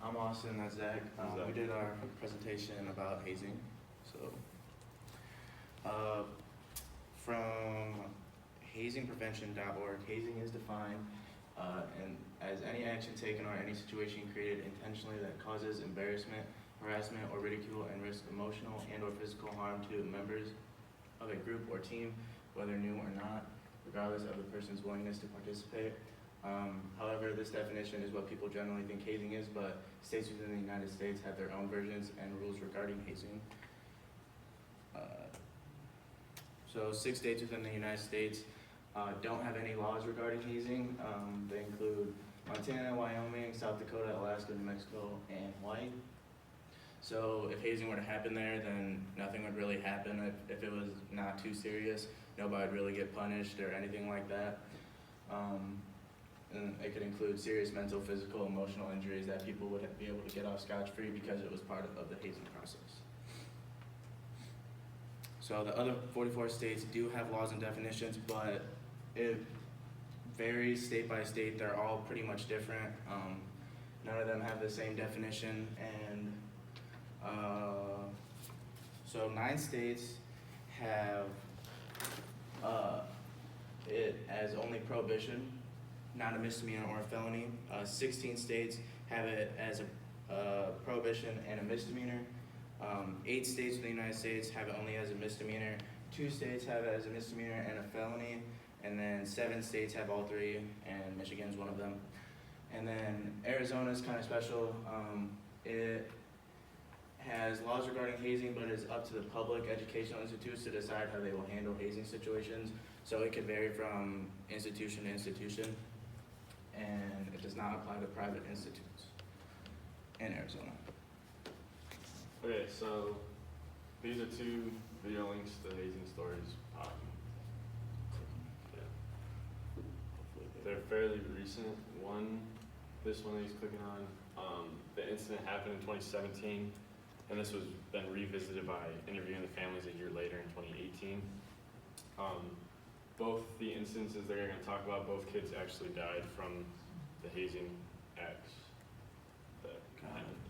I'm Austin, that's Zach. We did our presentation about hazing. So, from hazingprevention.org, hazing is defined and as any action taken or any situation created intentionally that causes embarrassment, harassment, or ridicule and risks emotional and or physical harm to members of a group or team, whether new or not, regardless of the person's willingness to participate. However, this definition is what people generally think hazing is, but states within the United States have their own versions and rules regarding hazing. So 6 states within the United States don't have any laws regarding hazing. They include Montana, Wyoming, South Dakota, Alaska, New Mexico, and Hawaii. So if hazing were to happen there, then nothing would really happen. If it was not too serious, nobody would really get punished or anything like that. And it could include serious mental, physical, emotional injuries that people would be able to get off scotch-free because it was part of the hazing process. So the other 44 states do have laws and definitions, but it varies state by state. They're all pretty much different. None of them have the same definition, and so 9 states have it as only prohibition, not a misdemeanor or a felony. 16 states have it as a prohibition and a misdemeanor. 8 states in the United States have it only as a misdemeanor. 2 states have it as a misdemeanor and a felony. And then 7 states have all 3, and Michigan's one of them. And then Arizona's kind of special. It has laws regarding hazing, but it's up to the public educational institutes to decide how they will handle hazing situations. So it could vary from institution to institution, and it does not apply to private institutes in Arizona. Okay, so these are 2 video links to hazing stories. They're fairly recent. This one that he's clicking on, the incident happened in 2017, and this was then revisited by interviewing the families a year later in 2018. Both the instances they're going to talk about, both kids actually died from the hazing acts that happened.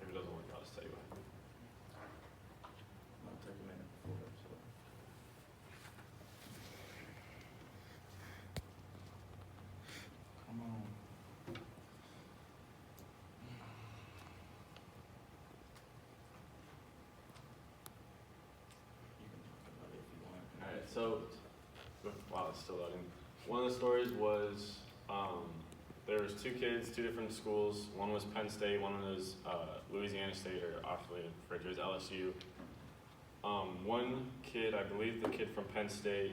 If it doesn't work, I'll just tell you what happened. I'll take a minute before it, so. Come on. You can talk about it if you want. Alright, so while it's still loading, one of the stories was there was 2 kids, 2 different schools. One was Penn State, one was Louisiana State, or often referred to as LSU. One kid, I believe the kid from Penn State,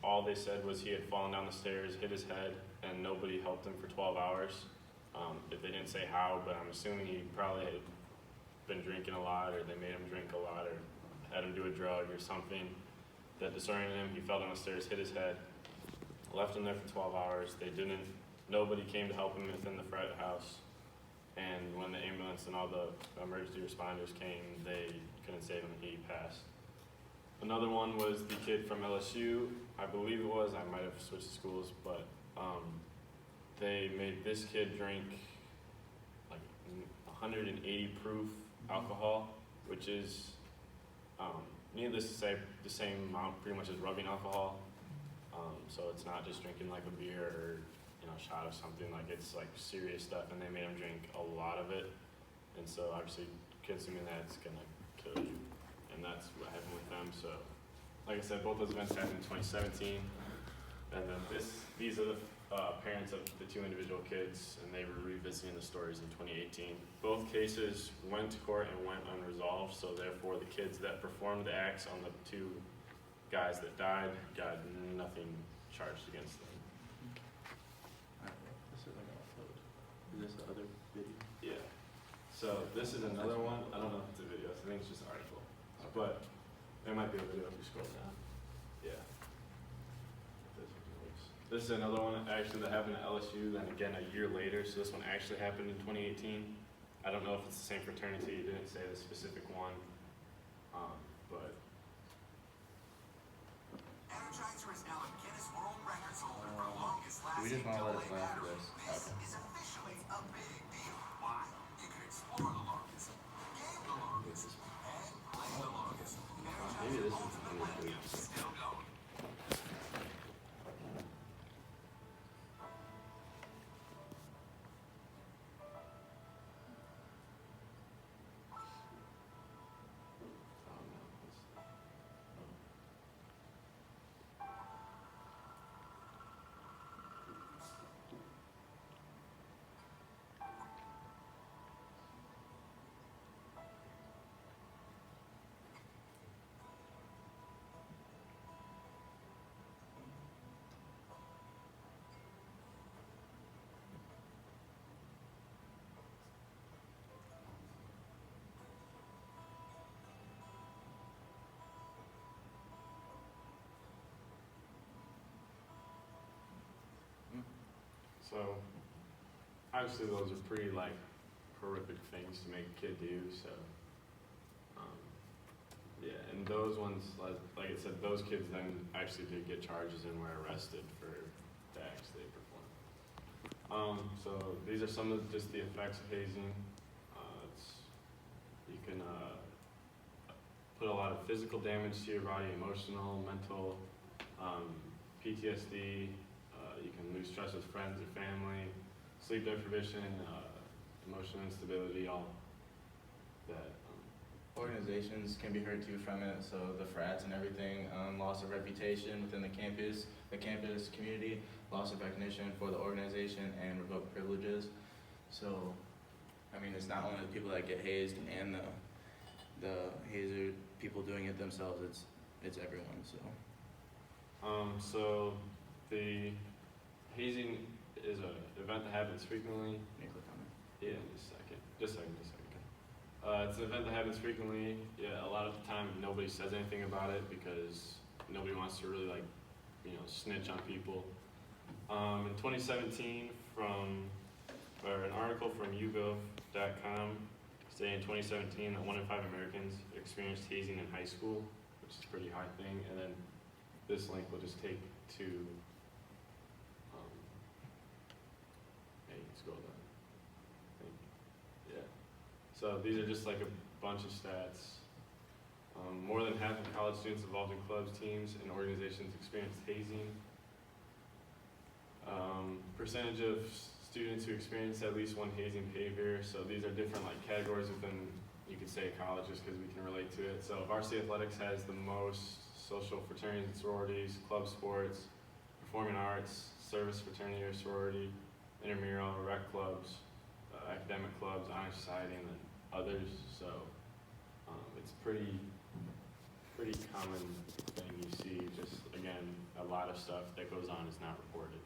all they said was he had fallen down the stairs, hit his head, and nobody helped him for 12 hours. If they didn't say how, but I'm assuming he probably had been drinking a lot, or they made him drink a lot, or had him do a drug or something that disoriented him. He fell down the stairs, hit his head, left him there for 12 hours. Nobody came to help him within the frat house. And when the ambulance and all the emergency responders came, they couldn't save him, he passed. Another one was the kid from LSU, I believe it was, I might have switched schools, but they made this kid drink like 180 proof alcohol, which is, needless to say, the same amount pretty much as rubbing alcohol. So it's not just drinking like a beer or shot of something, like it's like serious stuff, and they made him drink a lot of it, and so obviously consuming that's gonna kill you, and that's what happened with them. So like I said, both those events happened in 2017, and then these are the parents of the 2 individual kids, and they were revisiting the stories in 2018. Both cases went to court and went unresolved, so therefore the kids that performed the acts on the 2 guys that died got nothing charged against them. Is this the other video? Yeah. So this is another one. I don't know if it's a video. I think it's just an article. But there might be a video if you scroll down. Yeah. This is another one actually that happened at LSU. Then again a year later. So this one actually happened in 2018. I don't know if it's the same fraternity. It didn't say the specific one. But Energizer is now a Guinness World Records We just want to let it play after this. Okay. Maybe this one's really good. So, obviously those are pretty like horrific things to make a kid do, so, yeah, and those ones, like I said, those kids then actually did get charges and were arrested for the acts they performed. So these are some of just the effects of hazing. You can put a lot of physical damage to your body, emotional, mental, PTSD. You can lose trust with friends or family, sleep deprivation, emotional instability, all that. Organizations can be hurt too from it, so the frats and everything, loss of reputation within the campus community, loss of recognition for the organization, and revoked privileges. So, I mean, it's not only the people that get hazed and the hazer, people doing it themselves, it's everyone, so. So the hazing is an event that happens frequently. Can you click on it? Yeah, just a second. It's an event that happens frequently. Yeah, a lot of the time nobody says anything about it because nobody wants to really snitch on people. In 2017, an article from YouGov.com saying in 2017 that 1 in 5 Americans experienced hazing in high school, which is a pretty high thing. And then this link will just take to scroll down. Yeah. So these are just like a bunch of stats. More than half of college students involved in clubs, teams, and organizations experienced hazing. Percentage of students who experience at least one hazing behavior. So these are different categories within, you could say, colleges because we can relate to it. So varsity athletics has the most, social fraternities and sororities, club sports, performing arts, service fraternity or sorority, intramural, rec clubs, academic clubs, honor society, and then others. So it's pretty common thing you see. Just again, a lot of stuff that goes on is not reported.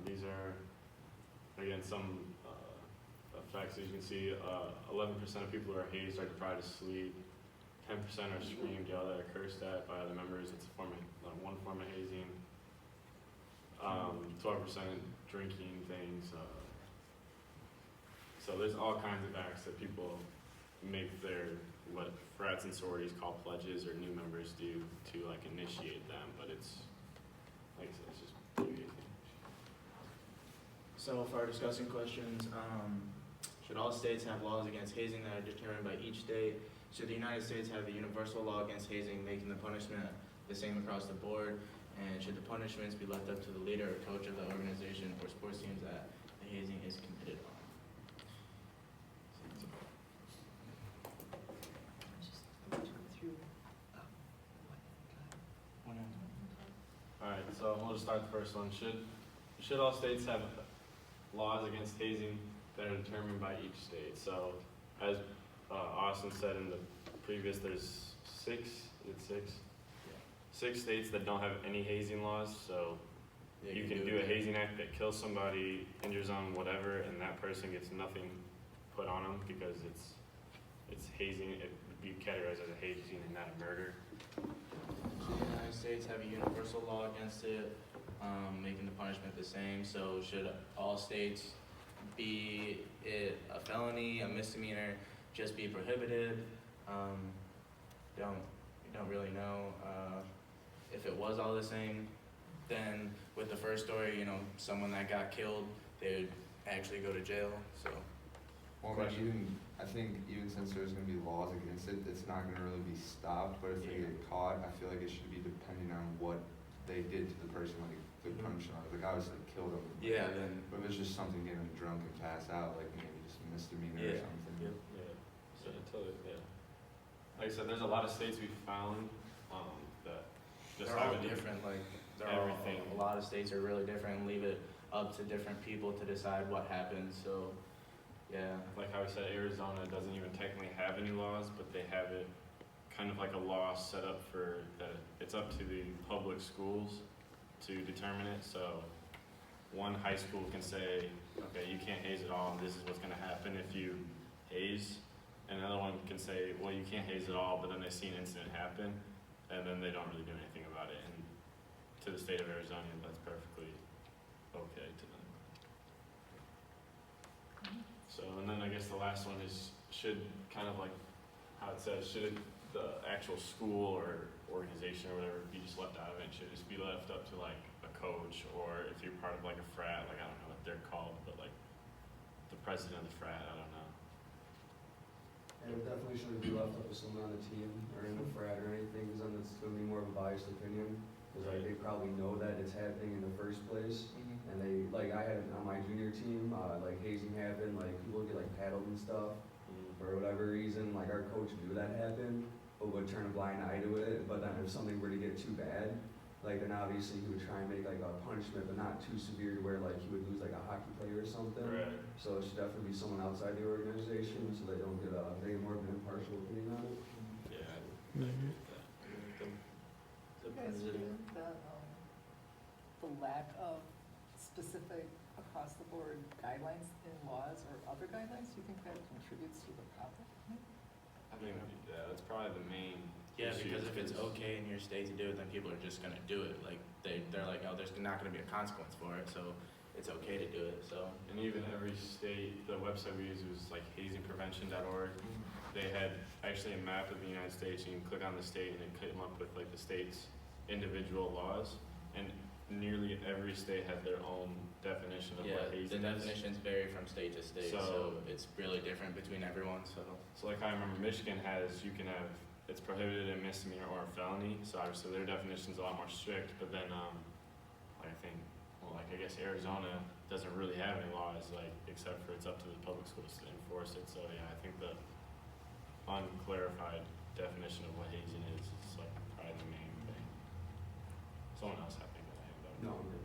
These are again some effects. As you can see, 11% of people who are hazed are deprived of sleep. 10% are screamed, yelled at, or cursed at by other members. It's one form of hazing. 12% drinking things. So there's all kinds of acts that people make what frats and sororities call pledges or new members do to initiate them. But it's, like I said, it's just pretty easy. So for our discussion questions, should all states have laws against hazing that are determined by each state? Should the United States have a universal law against hazing, making the punishment the same across the board? And should the punishments be left up to the leader or coach of the organization or sports teams that the hazing is committed on? Alright, so we'll just start the first one. Should all states have laws against hazing that are determined by each state? So, as Austin said in the previous, there's six? Yeah. 6 states that don't have any hazing laws, so you can do a hazing act that kills somebody, injures them, whatever, and that person gets nothing put on them because it's hazing. It would be categorized as a hazing and not a murder. Should the United States have a universal law against it, making the punishment the same? So should all states, be it a felony, a misdemeanor, just be prohibited? Don't really know. If it was all the same, then with the first story, you know, someone that got killed, they would actually go to jail, so. Well, I mean, I think even since there's gonna be laws against it, it's not gonna really be stopped, but if they Yeah. get caught, I feel like it should be depending on what they did to the person, like the Mhm. punishment, like obviously killed them. Yeah, then, But if it's just something getting drunk and pass out, like maybe just a misdemeanor or yeah, something. yep. Yeah, so until, yeah. Like I said, there's a lot of states we found, that just They're all have it different, like, they're all, everything. a lot of states are really different and leave it up to different people to decide what happens, so, yeah. Like how we said, Arizona doesn't even technically have any laws, but they have it kind of like a law set up for that. It's up to the public schools to determine it. So one high school can say, okay, you can't haze at all, and this is what's going to happen if you haze. And another one can say, well, you can't haze at all, but then they see an incident happen, and then they don't really do anything about it. And to the state of Arizona, that's perfectly okay to them. So, and then I guess the last one is, should, kind of like how it says, should the actual school or organization or whatever be just left out of it? Should it just be left up to like a coach, or if you're part of like a frat, like I don't know what they're called, but like the president of the frat, I don't know. And it definitely shouldn't be left up to someone on the team or in the frat or anything, because then it's gonna be more of a biased opinion. Because like they probably know that it's happening in the first place, and they, like I had on my junior team, like hazing happened, like people get like paddled and stuff for whatever reason. Like our coach knew that happened, but would turn a blind eye to it. But then if something were to get too bad, like then obviously he would try and make like a punishment, but not too severe to where like he would lose like a hockey player or something. Right. So it should definitely be someone outside the organization, so they don't get they get more of an impartial opinion on it. Yeah, I agree with that. The You guys president. feel that, the lack of specific across-the-board guidelines in laws or other guidelines, do you think that contributes to the problem? I think that's probably the main Yeah, issue. because if it's is- okay in your state to do it, then people are just gonna do it. Like, they're like, oh, there's not gonna be a consequence for it, so it's okay to do it, so. And even every state, the website we used was like hazingprevention.org. They had actually a map of the United States, and you can click on the state and it came up with like the state's individual laws. And nearly every state has their own definition of Yeah, what the hazing is. definitions vary from state to state, so So- it's really different between everyone, so. So like I remember Michigan has, you can have, it's prohibited a misdemeanor or a felony, so obviously their definition's a lot more strict, but then, like I think, well, like I guess Arizona doesn't really have any laws, like, except for it's up to the public schools to enforce it, so yeah, I think the unclarified definition of what hazing is like probably the main thing. Someone else, I think, will hand up. No, I'm good.